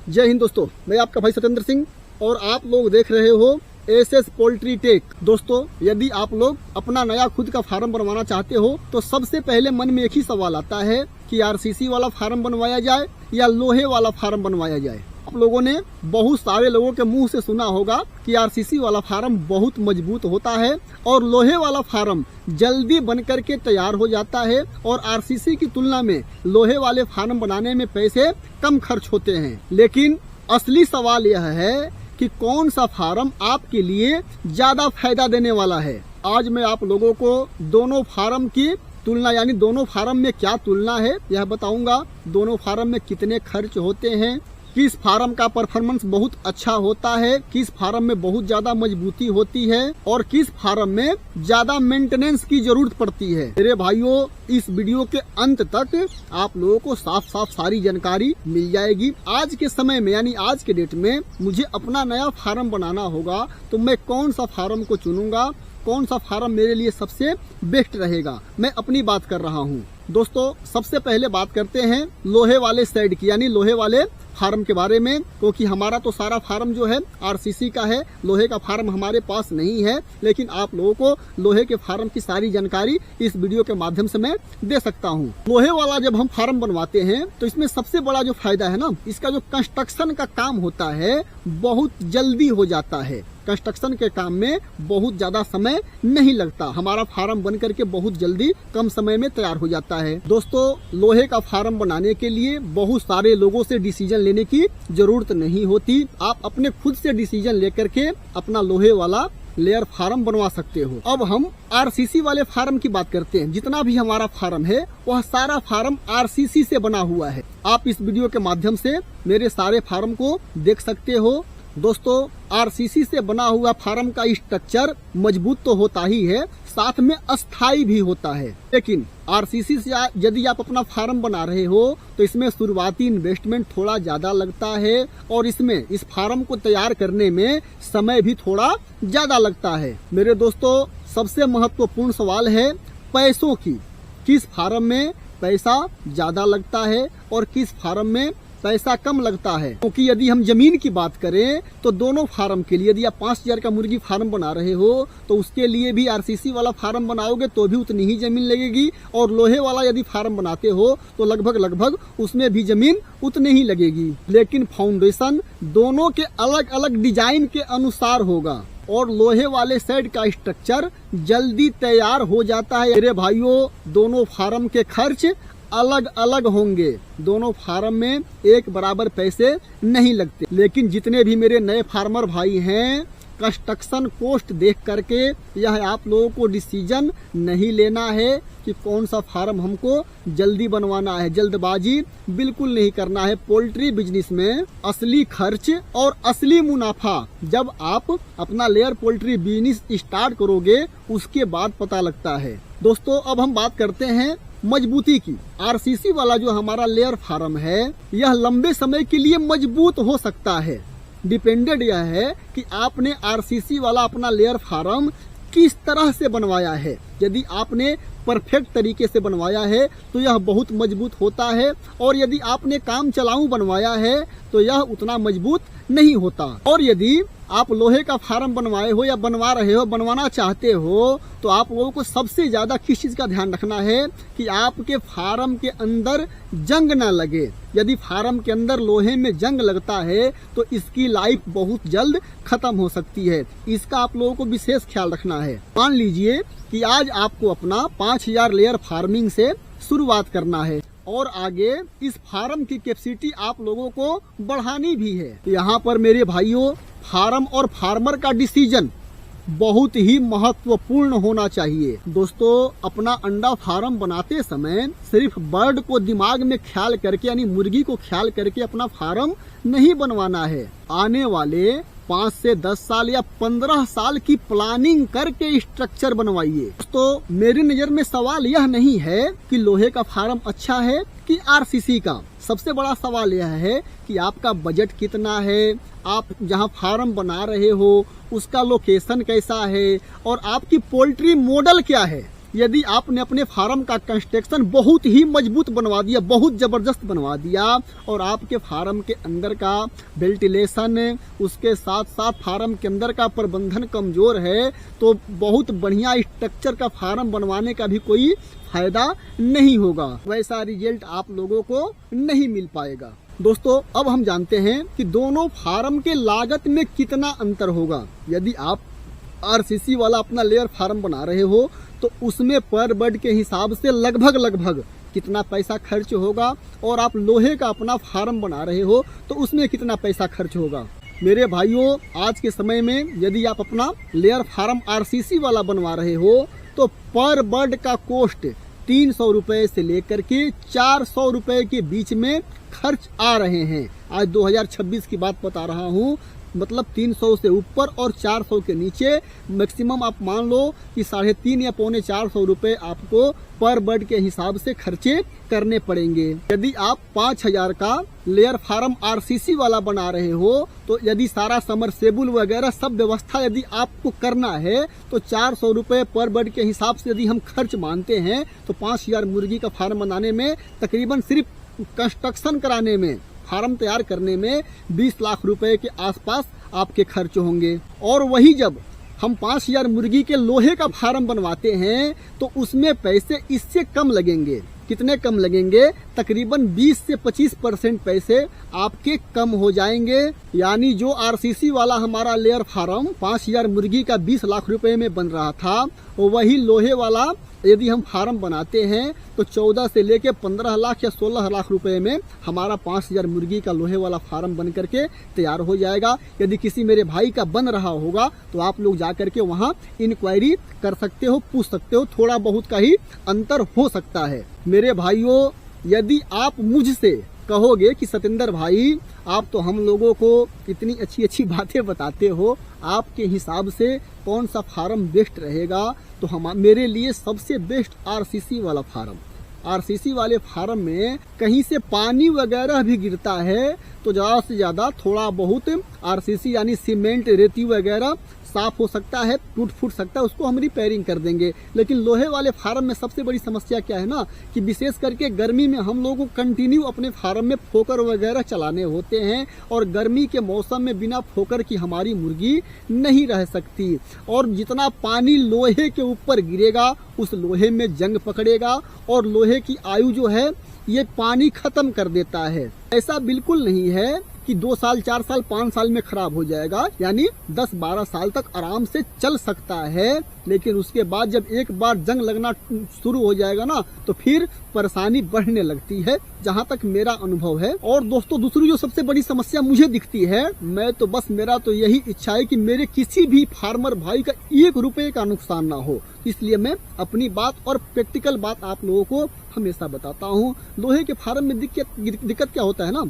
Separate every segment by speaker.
Speaker 1: जय हिंद दोस्तों, मैं आपका भाई सत्येंद्र सिंह और आप लोग देख रहे हो एसएस पोल्ट्री टेक। दोस्तों, यदि आप लोग अपना नया खुद का फार्म बनवाना चाहते हो तो सबसे पहले मन में एक ही सवाल आता है कि आरसीसी वाला फार्म बनवाया जाए या लोहे वाला फार्म बनवाया जाए। आप लोगों ने बहुत सारे लोगों के मुंह से सुना होगा कि आरसीसी वाला फार्म बहुत मजबूत होता है और लोहे वाला फार्म जल्दी बन करके तैयार हो जाता है और आरसीसी की तुलना में लोहे वाले फार्म बनाने में पैसे कम खर्च होते हैं। लेकिन असली सवाल यह है कि कौन सा फार्म आपके लिए ज्यादा फायदा देने वाला है। आज मैं आप लोगों को दोनों फार्म की तुलना यानी दोनों फार्म में क्या तुलना है यह बताऊंगा। दोनों फार्म में कितने खर्च होते हैं, किस फार्म का परफॉर्मेंस बहुत अच्छा होता है, किस फार्म में बहुत ज्यादा मजबूती होती है और किस फार्म में ज्यादा मेंटेनेंस की जरूरत पड़ती है। मेरे भाइयों, इस वीडियो के अंत तक आप लोगों को साफ साफ सारी जानकारी मिल जाएगी। आज के समय में यानी आज के डेट में मुझे अपना नया फार्म बनाना होगा तो मैं कौन सा फार्म को चुनूंगा, कौन सा फार्म मेरे लिए सबसे बेस्ट रहेगा, मैं अपनी बात कर रहा हूँ। दोस्तों, सबसे पहले बात करते हैं लोहे वाले साइड की यानी लोहे वाले फार्म के बारे में, क्योंकि हमारा तो सारा फार्म जो है आरसीसी का है, लोहे का फार्म हमारे पास नहीं है। लेकिन आप लोगों को लोहे के फार्म की सारी जानकारी इस वीडियो के माध्यम से मैं दे सकता हूँ। लोहे वाला जब हम फार्म बनवाते हैं तो इसमें सबसे बड़ा जो फायदा है ना, इसका जो कंस्ट्रक्शन का काम होता है बहुत जल्दी हो जाता है। कंस्ट्रक्शन के काम में बहुत ज्यादा समय नहीं लगता, हमारा फार्म बन करके बहुत जल्दी कम समय में तैयार हो जाता है। दोस्तों, लोहे का फार्म बनाने के लिए बहुत सारे लोगों से डिसीजन लेने की जरूरत नहीं होती। आप अपने खुद से डिसीजन लेकर के अपना लोहे वाला लेयर फार्म बनवा सकते हो। अब हम आरसीसी वाले फार्म की बात करते हैं। जितना भी हमारा फार्म है वह सारा फार्म आरसीसी से बना हुआ है। आप इस वीडियो के माध्यम से मेरे सारे फार्म को देख सकते हो। दोस्तों, आरसीसी से बना हुआ फार्म का स्ट्रक्चर मजबूत तो होता ही है, साथ में अस्थाई भी होता है। लेकिन आरसीसी से यदि आप अपना फार्म बना रहे हो तो इसमें शुरुआती इन्वेस्टमेंट थोड़ा ज्यादा लगता है और इसमें इस फार्म को तैयार करने में समय भी थोड़ा ज्यादा लगता है। मेरे दोस्तों, सबसे महत्वपूर्ण सवाल है पैसों की। किस फार्म में पैसा ज्यादा लगता है और किस फार्म में पैसा कम लगता है। क्योंकि यदि हम जमीन की बात करें तो दोनों फार्म के लिए, यदि आप 5000 का मुर्गी फार्म बना रहे हो तो उसके लिए भी आरसीसी वाला फार्म बनाओगे तो भी उतनी ही जमीन लगेगी और लोहे वाला यदि फार्म बनाते हो तो लगभग उसमें भी जमीन उतनी ही लगेगी। लेकिन फाउंडेशन दोनों के अलग अलग डिजाइन के अनुसार होगा और लोहे वाले साइड का स्ट्रक्चर जल्दी तैयार हो जाता है। मेरे भाइयों, दोनों फार्म के खर्च अलग अलग होंगे, दोनों फार्म में एक बराबर पैसे नहीं लगते। लेकिन जितने भी मेरे नए फार्मर भाई हैं, कंस्ट्रक्शन कॉस्ट देख करके यह आप लोगों को डिसीजन नहीं लेना है कि कौन सा फार्म हमको जल्दी बनवाना है। जल्दबाजी बिल्कुल नहीं करना है। पोल्ट्री बिजनेस में असली खर्च और असली मुनाफा जब आप अपना लेयर पोल्ट्री बिजनेस स्टार्ट करोगे उसके बाद पता लगता है। दोस्तों, अब हम बात करते हैं मजबूती की। आरसीसी वाला जो हमारा लेयर फार्म है यह लंबे समय के लिए मजबूत हो सकता है। डिपेंडेड यह है कि आपने आरसीसी वाला अपना लेयर फार्म किस तरह से बनवाया है। यदि आपने परफेक्ट तरीके से बनवाया है तो यह बहुत मजबूत होता है और यदि आपने काम चलाऊ बनवाया है तो यह उतना मजबूत नहीं होता। और यदि आप लोहे का फार्म बनवाए हो या बनवा रहे हो, बनवाना चाहते हो, तो आप लोगों को सबसे ज्यादा किस चीज का ध्यान रखना है कि आपके फार्म के अंदर जंग ना लगे। यदि फार्म के अंदर लोहे में जंग लगता है तो इसकी लाइफ बहुत जल्द खत्म हो सकती है। इसका आप लोगों को विशेष ख्याल रखना है। मान लीजिए कि आज आपको अपना 5000 लेयर फार्मिंग से शुरुआत करना है और आगे इस फार्म की कैपेसिटी आप लोगों को बढ़ानी भी है। यहाँ पर मेरे भाइयों, फार्म और फार्मर का डिसीजन बहुत ही महत्वपूर्ण होना चाहिए। दोस्तों, अपना अंडा फार्म बनाते समय सिर्फ बर्ड को दिमाग में ख्याल करके यानी मुर्गी को ख्याल करके अपना फार्म नहीं बनवाना है। आने वाले 5 से 10 साल या 15 साल की प्लानिंग करके स्ट्रक्चर बनवाइए। तो मेरी नजर में सवाल यह नहीं है कि लोहे का फार्म अच्छा है कि आरसीसी का। सबसे बड़ा सवाल यह है कि आपका बजट कितना है, आप जहां फार्म बना रहे हो उसका लोकेशन कैसा है और आपकी पोल्ट्री मॉडल क्या है। यदि आपने अपने फार्म का कंस्ट्रक्शन बहुत ही मजबूत बनवा दिया, बहुत ज़बरदस्त बनवा दिया, और आपके फार्म के अंदर का वेंटिलेशन, उसके साथ साथ फार्म के अंदर का प्रबंधन कमज़ोर है, तो बहुत बढ़िया स्ट्रक्चर का फार्म बनवाने का भी कोई फायदा नहीं होगा। वैसा रिजल्ट आप लोगों को नहीं मिल पाएगा। दोस्तों, अब हम जानते हैं कि दोनों फार्म के लागत में कितना अंतर होगा। यदि आप आरसीसी वाला अपना लेयर फार्म बना रहे हो तो उसमें पर बर्ड के हिसाब से लगभग कितना पैसा खर्च होगा, और आप लोहे का अपना फार्म बना रहे हो तो उसमें कितना पैसा खर्च होगा। मेरे भाइयों, आज के समय में यदि आप अपना लेयर फार्म आरसीसी वाला बनवा रहे हो तो पर बर्ड का कॉस्ट 300 रुपए से लेकर के 400 रुपए के बीच में खर्च आ रहे हैं। आज 2026 की बात बता रहा हूँ, मतलब 300 से ऊपर और 400 के नीचे मैक्सिमम आप मान लो कि 350 या 450 रुपए आपको पर बर्ड के हिसाब से खर्चे करने पड़ेंगे। यदि आप 5000 का लेयर फार्म आरसीसी वाला बना रहे हो तो यदि सारा समरसेबुल वगैरह सब व्यवस्था यदि आपको करना है तो 400 रुपए पर बर्ड के हिसाब से यदि हम खर्च मानते हैं तो 5000 मुर्गी का फार्म बनाने में तकरीबन सिर्फ कंस्ट्रक्शन कराने में, फार्म तैयार करने में 20 लाख रुपए के आसपास आपके खर्च होंगे। और वही जब हम 5000 मुर्गी के लोहे का फार्म बनवाते हैं तो उसमें पैसे इससे कम लगेंगे। कितने कम लगेंगे? तकरीबन 20 से 25% पैसे आपके कम हो जाएंगे। यानी जो आरसीसी वाला हमारा लेयर फार्म 5000 मुर्गी का 20 लाख रुपए में बन रहा था, वही लोहे वाला यदि हम फार्म बनाते हैं तो 14 से लेके 15 लाख या 16 लाख रुपए में हमारा 5000 मुर्गी का लोहे वाला फार्म बन करके तैयार हो जाएगा। यदि किसी मेरे भाई का बन रहा होगा तो आप लोग जा करके वहाँ इंक्वायरी कर सकते हो, पूछ सकते हो, थोड़ा बहुत का ही अंतर हो सकता है। मेरे भाइयों, यदि आप मुझसे कहोगे कि सतेंद्र भाई आप तो हम लोगों को इतनी अच्छी अच्छी बातें बताते हो, आपके हिसाब से कौन सा फार्म बेस्ट रहेगा, तो मेरे लिए सबसे बेस्ट आरसीसी वाला फार्म। आरसीसी वाले फार्म में कहीं से पानी वगैरह भी गिरता है तो ज़्यादा से ज़्यादा थोड़ा बहुत आरसीसी यानी सीमेंट रेती वगैरह साफ हो सकता है, टूट फूट सकता है, उसको हम रिपेयरिंग कर देंगे। लेकिन लोहे वाले फार्म में सबसे बड़ी समस्या क्या है ना कि विशेष करके गर्मी में हम लोगों को कंटिन्यू अपने फार्म में फोकर वगैरह चलाने होते हैं, और गर्मी के मौसम में बिना फोकर की हमारी मुर्गी नहीं रह सकती। और जितना पानी लोहे के ऊपर गिरेगा उस लोहे में जंग पकड़ेगा, और लोहे की आयु जो है ये पानी खत्म कर देता है। ऐसा बिल्कुल नहीं है कि 2 साल 4 साल 5 साल में खराब हो जाएगा, यानी 10-12 साल तक आराम से चल सकता है। लेकिन उसके बाद जब एक बार जंग लगना शुरू हो जाएगा ना तो फिर परेशानी बढ़ने लगती है, जहां तक मेरा अनुभव है। और दोस्तों, दूसरी जो सबसे बड़ी समस्या मुझे दिखती है, मेरा तो यही इच्छा है कि मेरे किसी भी फार्मर भाई का 1 रुपए का नुकसान ना हो। इसलिए मैं अपनी बात और प्रैक्टिकल बात आप लोगों को हमेशा बताता हूँ। लोहे के फार्म में दिक्कत क्या होता है ना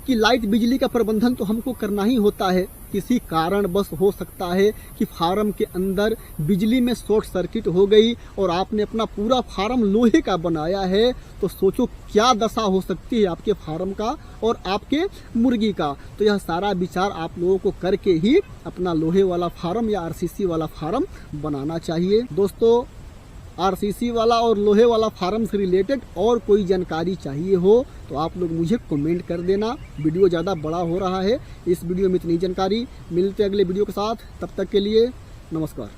Speaker 1: कि लाइट बिजली का प्रबंधन तो हमको करना ही होता है। किसी कारण बस हो सकता है कि फार्म के अंदर बिजली में शॉर्ट सर्किट हो गई और आपने अपना पूरा फार्म लोहे का बनाया है, तो सोचो क्या दशा हो सकती है आपके फार्म का और आपके मुर्गी का। तो यह सारा विचार आप लोगों को करके ही अपना लोहे वाला फार्म या आरसीसी वाला फार्म बनाना चाहिए। दोस्तों, आरसीसी वाला और लोहे वाला फार्म से रिलेटेड और कोई जानकारी चाहिए हो तो आप लोग मुझे कमेंट कर देना। वीडियो ज़्यादा बड़ा हो रहा है, इस वीडियो में इतनी जानकारी। मिलते अगले वीडियो के साथ, तब तक के लिए नमस्कार।